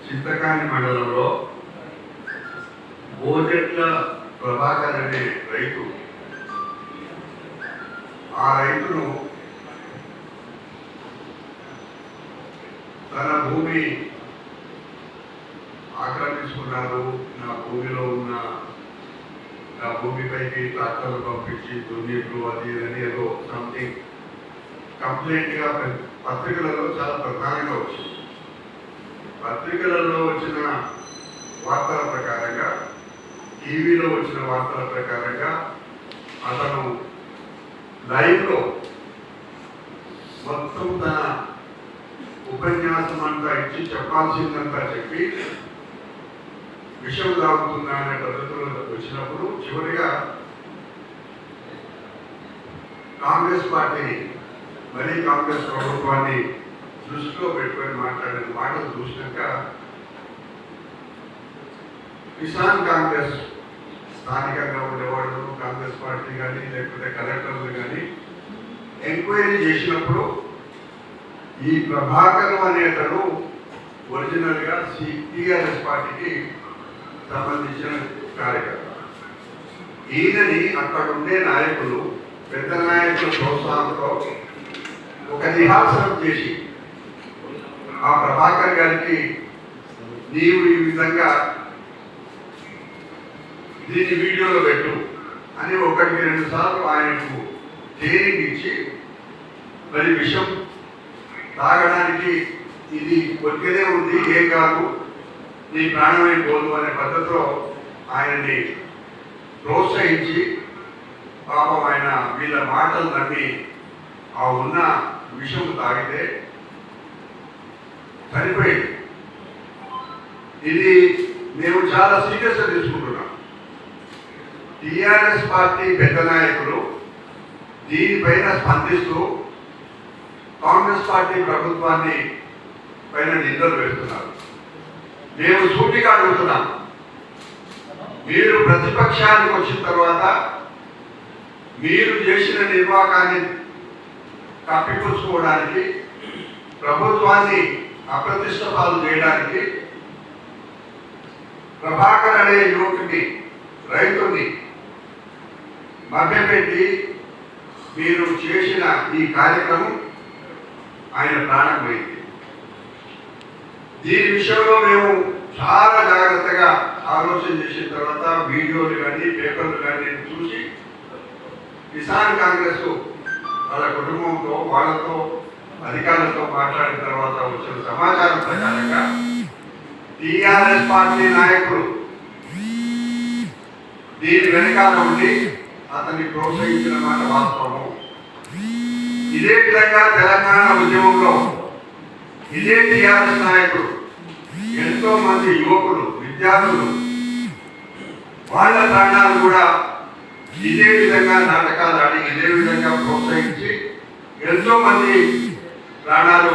చింతకాని మండలంలో బోజెట్ల ప్రభాకర్ అనే రైతు ఆ రైతును తన భూమి ఆక్రమించుకున్నారు. నా భూమిలో ఉన్న నా భూమిపైకి ట్రాక్టర్లు పంపించి దున్నిట్లు అది అని ఏదో సంథింగ్ కంప్లైంట్గా పత్రికలలో చాలా ప్రధానంగా వచ్చింది. పత్రికలలో వచ్చిన వార్తల ప్రకారంగా, టీవీలో వచ్చిన వార్తల ప్రకారంగా అతను లైవ్లో మొత్తం తన ఉపన్యాసం అంతా ఇచ్చి చెప్పాల్సిందంతా చెప్పి విషయం తాగుతుందా అనే పద్ధతిలో వచ్చినప్పుడు చివరిగా కాంగ్రెస్ పార్టీని మరీ కాంగ్రెస్ ప్రభుత్వాన్ని దృష్టిలో పెట్టుకొని మాట్లాడిన మాటలు చూసినాక కిసాన్ కాంగ్రెస్ స్థానికంగా ఉండేవాళ్ళు కాంగ్రెస్ పార్టీ కానీ లేకపోతే కలెక్టర్లు కానీ ఎంక్వైరీ చేసినప్పుడు ఈ ప్రభాకర్ అనేతడు ఒరిజినల్గా టీఆర్ఎస్ పార్టీకి సంబంధించిన కార్యకర్త. ఈయనని అక్కడ ఉండే నాయకులు పెద్ద నాయకుల ప్రోత్సాహంతో ఒక రిహార్సల్ చేసి ఆ ప్రభాకర్ గారికి నీవు ఈ విధంగా దీన్ని వీడియోలో పెట్టు అని 1-2 సార్లు ఆయనకు ట్రైనింగ్ ఇచ్చి మరి విషయం తాగడానికి ఇది కొద్దిగానే ఉంది, ఏం కాదు, నీ ప్రాణమైపోదు అనే పద్ధతిలో ఆయనని ప్రోత్సహించి పాపం ఆయన వీళ్ళ మాటలు నమ్మి ఆ ఉన్న విషయం తాగితే చనిపోయింది. ఇది మేము చాలా సీరియస్గా తీసుకుంటున్నాం. టీఆర్ఎస్ పార్టీ పెద్ద నాయకులు దీనిపైన స్పందిస్తూ కాంగ్రెస్ పార్టీ ప్రభుత్వాన్ని పైన నిందలు వేస్తున్నారు. మేము సూటిగా అడుగుతున్నాం, మీరు ప్రతిపక్షానికి వచ్చిన తర్వాత మీరు చేసిన నిర్వాకాన్ని కప్పిపుచ్చుకోవడానికి, ప్రభుత్వాన్ని అప్రతిష్ట పాలు చేయడానికి ప్రభాకర్ అనే యువకుని రైతుని మభ్యపెట్టి మీరు చేసిన ఈ కార్యక్రమం ఆయన ప్రాణం పోయింది. దీని విషయంలో మేము చాలా జాగ్రత్తగా ఆలోచన చేసిన తర్వాత వీడియోలు కానీ పేపర్లు కానీ చూసి కిసాన్ కాంగ్రెస్ వాళ్ళ కుటుంబంతో వాళ్ళతో అధికారులతో మాట్లాడిన తర్వాత వచ్చిన సమాచారం ప్రకారంగా టీఆర్ఎస్ పార్టీ నాయకులు దీని వెనకాల ఉండి అతన్ని ప్రోత్సహించిన మాట వాస్తవం. ఇదే విధంగా తెలంగాణ ఉద్యమంలో ఇదే టీఆర్ఎస్ నాయకులు ఎంతో మంది యువకులు విద్యార్థులు వాళ్ళ ప్రాణాలు కూడా ఇదే విధంగా నాటకాలు ఆడి ఇదే విధంగా ప్రోత్సహించి ఎంతో మంది ప్రాణాలు